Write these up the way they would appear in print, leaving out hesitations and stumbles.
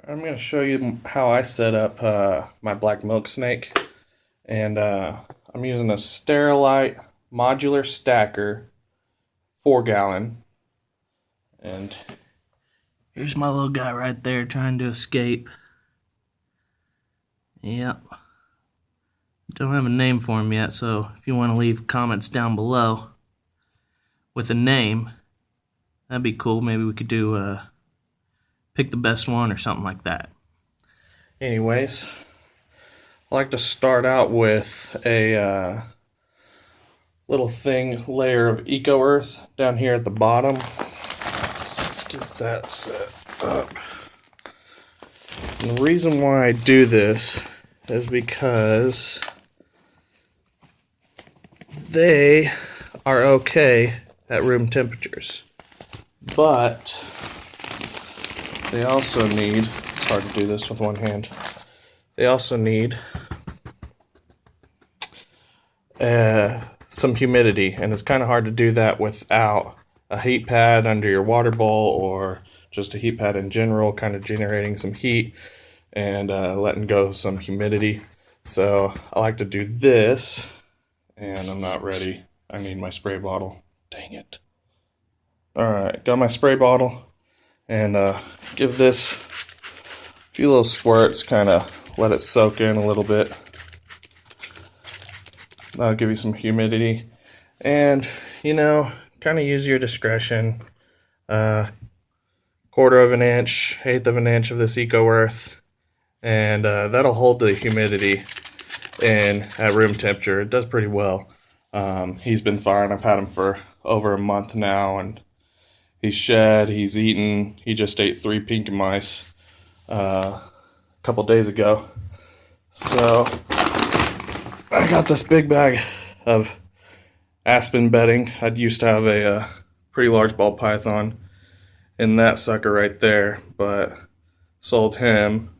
I'm going to show you how I set up my black milk snake. And I'm using a Sterilite modular stacker, 4 gallon. And here's my little guy right there trying to escape. Yep. Don't have a name for him yet, so if you want to leave comments down below with a name, that'd be cool. Maybe we could do pick the best one or something like that. Anyways, I like to start out with a little layer of Eco Earth down here at the bottom. Let's get that set up. And the reason why I do this is because they are okay at room temperatures, but they also need, it's hard to do this with one hand, they also need some humidity, and it's kind of hard to do that without a heat pad under your water bowl or just a heat pad in general, kind of generating some heat and letting go some humidity. So I like to do this, and I'm not ready. I need my spray bottle. Dang it. Alright, got my spray bottle, and give this a few little squirts, kind of let it soak in a little bit. That'll give you some humidity, and kind of use your discretion. Quarter of an inch, eighth of an inch of this Eco Earth, and that'll hold the humidity in at room temperature. It does pretty well. He's been fine. I've had him for over a month now, and he's shed, he's eaten. He just ate 3 pink mice a couple days ago. So I got this big bag of aspen bedding. I used to have a pretty large ball python in that sucker right there, but sold him,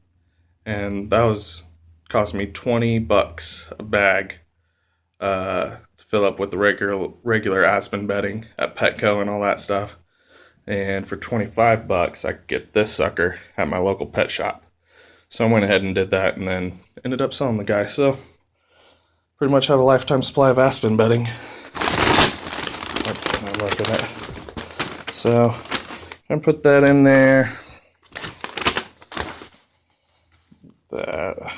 and that was cost me $20 a bag to fill up with the regular aspen bedding at Petco and all that stuff. And for $25 I could get this sucker at my local pet shop. So I went ahead and did that, and then ended up selling the guy. So pretty much have a lifetime supply of aspen bedding. Oh, not liking it. So I'm gonna put that in there. That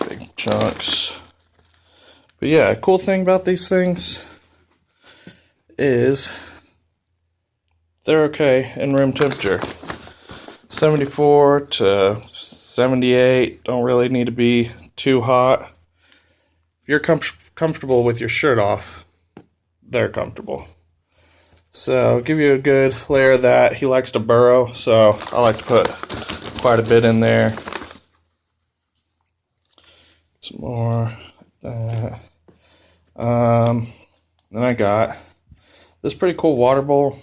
big chunks. But yeah, cool thing about these things is they're okay in room temperature. 74 to 78, don't really need to be too hot. If you're comfortable with your shirt off, they're comfortable. So give you a good layer of that. He likes to burrow, so I like to put quite a bit in there. Some more like that. Then I got this pretty cool water bowl.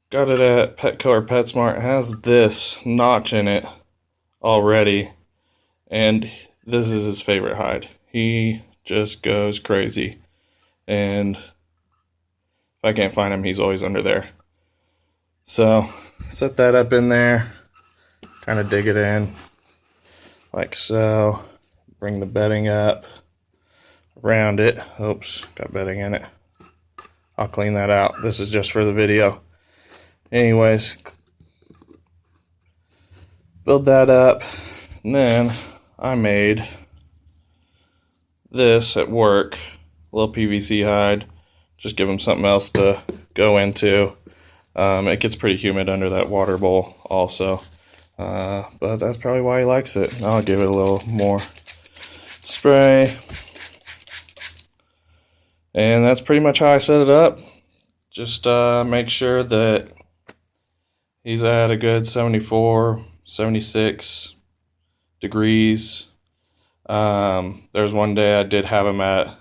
Got it at Petco or PetSmart. It has this notch in it already, and this is his favorite hide. He just goes crazy, and if I can't find him, he's always under there. So set that up in there, kind of dig it in like so. Bring the bedding up around it. Oops, got bedding in it. I'll clean that out. This is just for the video. Anyways, build that up, and then I made this at work, a little PVC hide. Just give him something else to go into. It gets pretty humid under that water bowl also, but that's probably why he likes it. I'll give it a little more spray, and that's pretty much how I set it up. Just make sure that he's at a good 74, 76 degrees. There's one day I did have him at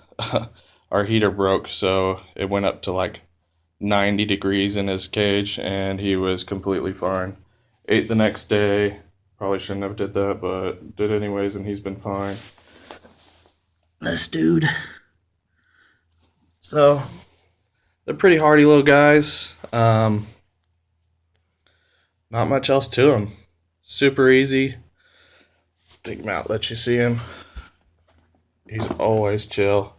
our heater broke, so it went up to like 90 degrees in his cage, and he was completely fine. Ate the next day. Probably shouldn't have did that, but did anyways, and he's been fine. This dude. So they're pretty hardy little guys. Not much else to him. Super easy. Take him out, let you see him. He's always chill.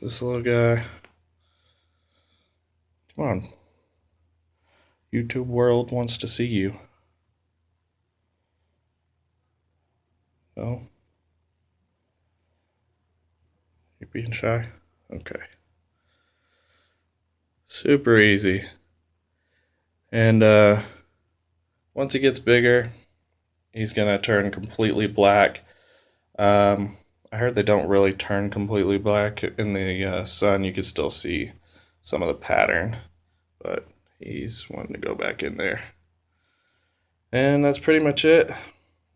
This little guy. Come on. YouTube world wants to see you. No? You're being shy? Okay. Super easy. And once he gets bigger, he's gonna turn completely black. I heard they don't really turn completely black in the sun. You can still see some of the pattern, but he's wanting to go back in there. And that's pretty much it.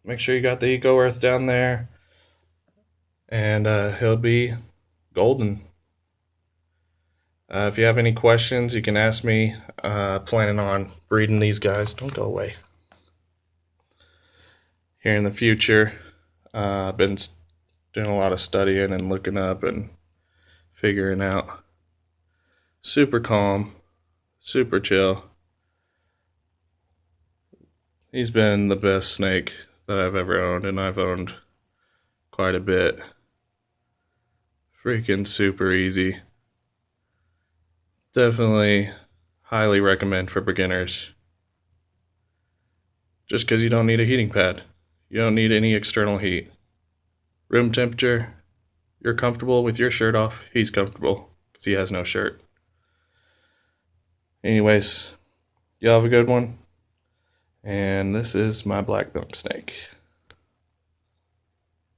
Make sure you got the Eco Earth down there, and he'll be golden. If you have any questions, you can ask me. Planning on breeding these guys. Don't go away. Here in the future, I've been doing a lot of studying and looking up and figuring out. Super calm, super chill. He's been the best snake that I've ever owned, and I've owned quite a bit. Freaking super easy. Definitely highly recommend for beginners. Just because you don't need a heating pad. You don't need any external heat. Room temperature, you're comfortable with your shirt off, he's comfortable because he has no shirt. Anyways, y'all have a good one. And this is my black milk snake.